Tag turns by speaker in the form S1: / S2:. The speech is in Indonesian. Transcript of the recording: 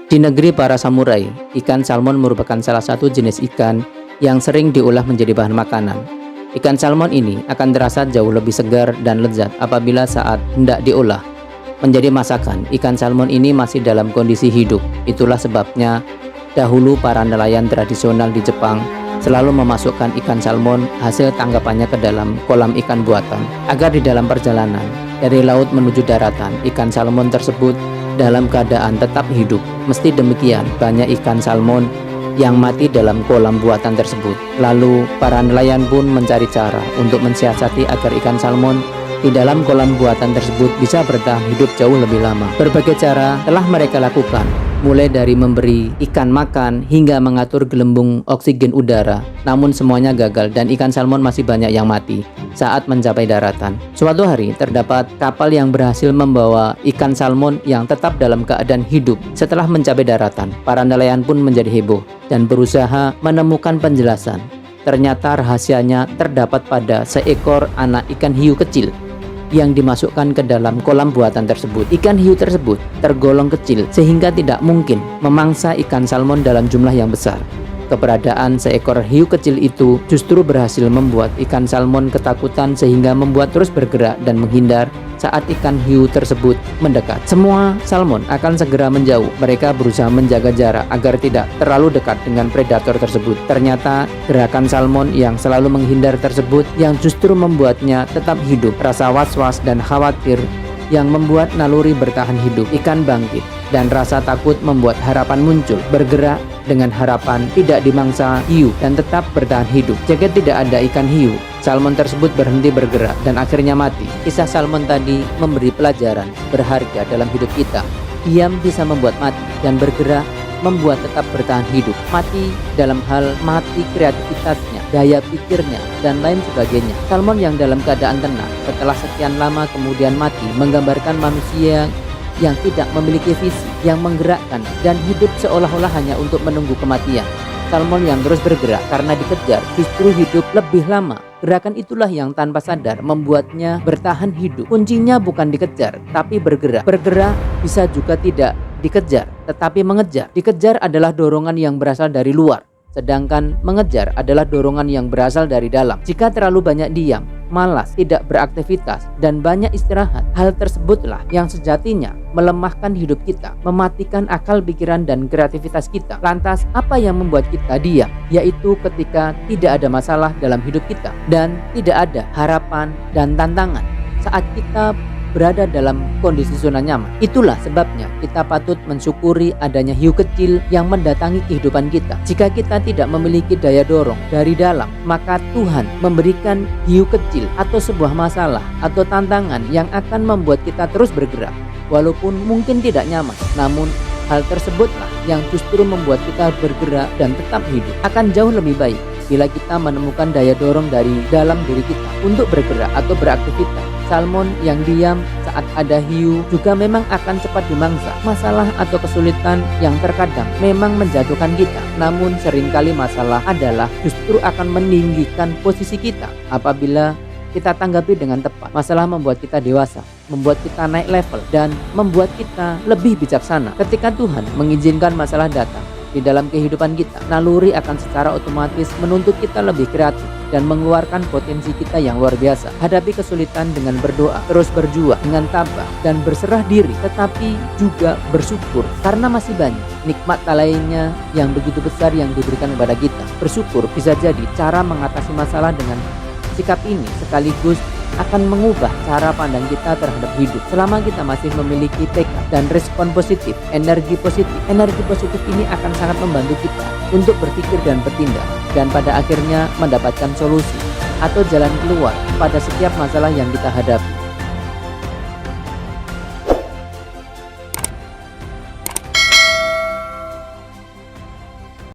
S1: Di negeri para samurai, ikan salmon merupakan salah satu jenis ikan yang sering diolah menjadi bahan makanan. Ikan salmon ini akan terasa jauh lebih segar dan lezat apabila saat hendak diolah menjadi masakan. Ikan salmon ini masih dalam kondisi hidup. Itulah sebabnya dahulu para nelayan tradisional di Jepang selalu memasukkan ikan salmon hasil tangkapannya ke dalam kolam ikan buatan, agar di dalam perjalanan dari laut menuju daratan, ikan salmon tersebut dalam keadaan tetap hidup. Meski demikian, banyak ikan salmon yang mati dalam kolam buatan tersebut. Lalu para nelayan pun mencari cara untuk mensiasati agar ikan salmon di dalam kolam buatan tersebut bisa bertahan hidup jauh lebih lama. Berbagai cara telah mereka lakukan, mulai dari memberi ikan makan hingga mengatur gelembung oksigen udara. Namun semuanya gagal dan ikan salmon masih banyak yang mati saat mencapai daratan. Suatu hari terdapat kapal yang berhasil membawa ikan salmon yang tetap dalam keadaan hidup setelah mencapai daratan. Para nelayan pun menjadi heboh dan berusaha menemukan penjelasan. Ternyata rahasianya terdapat pada seekor anak ikan hiu kecil yang dimasukkan ke dalam kolam buatan tersebut. Ikan hiu tersebut tergolong kecil sehingga tidak mungkin memangsa ikan salmon dalam jumlah yang besar. Keberadaan seekor hiu kecil itu justru berhasil membuat ikan salmon ketakutan sehingga membuat terus bergerak dan menghindar saat ikan hiu tersebut mendekat. Semua salmon akan segera menjauh. Mereka berusaha menjaga jarak agar tidak terlalu dekat dengan predator tersebut. Ternyata gerakan salmon yang selalu menghindar tersebut yang justru membuatnya tetap hidup. Rasa was-was dan khawatir yang membuat naluri bertahan hidup. Ikan bangkit dan rasa takut membuat harapan muncul, bergerak dengan harapan tidak dimangsa hiu dan tetap bertahan hidup. Jika tidak ada ikan hiu, salmon tersebut berhenti bergerak dan akhirnya mati. Kisah salmon tadi memberi pelajaran berharga dalam hidup kita. Diam bisa membuat mati dan bergerak membuat tetap bertahan hidup. Mati dalam hal mati kreativitasnya, daya pikirnya, dan lain sebagainya. Salmon yang dalam keadaan tenang setelah sekian lama kemudian mati menggambarkan manusia yang tidak memiliki visi, yang menggerakkan dan hidup seolah-olah hanya untuk menunggu kematian. Salmon yang terus bergerak karena dikejar justru hidup lebih lama. Gerakan itulah yang tanpa sadar membuatnya bertahan hidup. Kuncinya bukan dikejar, tapi bergerak. Bergerak bisa juga tidak dikejar, tetapi mengejar. Dikejar adalah dorongan yang berasal dari luar, sedangkan mengejar adalah dorongan yang berasal dari dalam. Jika terlalu banyak diam, malas, tidak beraktivitas, dan banyak istirahat, hal tersebutlah yang sejatinya melemahkan hidup kita, mematikan akal pikiran dan kreativitas kita. Lantas, apa yang membuat kita diam? Yaitu ketika tidak ada masalah dalam hidup kita dan tidak ada harapan dan tantangan saat kita berada dalam kondisi zona nyaman. Itulah sebabnya kita patut mensyukuri adanya hiu kecil yang mendatangi kehidupan kita. Jika kita tidak memiliki daya dorong dari dalam, maka Tuhan memberikan hiu kecil atau sebuah masalah atau tantangan yang akan membuat kita terus bergerak walaupun mungkin tidak nyaman. Namun hal tersebutlah yang justru membuat kita bergerak dan tetap hidup. Akan jauh lebih baik bila kita menemukan daya dorong dari dalam diri kita untuk bergerak atau beraktivitas. Salmon yang diam saat ada hiu juga memang akan cepat dimangsa. Masalah atau kesulitan yang terkadang memang menjatuhkan kita, namun seringkali masalah adalah justru akan meninggikan posisi kita apabila kita tanggapi dengan tepat. Masalah membuat kita dewasa, membuat kita naik level, dan membuat kita lebih bijaksana. Ketika Tuhan mengizinkan masalah datang di dalam kehidupan kita, naluri akan secara otomatis menuntut kita lebih kreatif dan mengeluarkan potensi kita yang luar biasa. Hadapi kesulitan dengan berdoa, terus berjuang dengan tabah dan berserah diri, tetapi juga bersyukur karena masih banyak nikmat lainnya yang begitu besar yang diberikan kepada kita. Bersyukur bisa jadi cara mengatasi masalah. Dengan sikap ini sekaligus akan mengubah cara pandang kita terhadap hidup. Selama kita masih memiliki tekad dan respon positif, energi positif ini akan sangat membantu kita untuk berpikir dan bertindak, dan pada akhirnya mendapatkan solusi atau jalan keluar pada setiap masalah yang kita hadapi.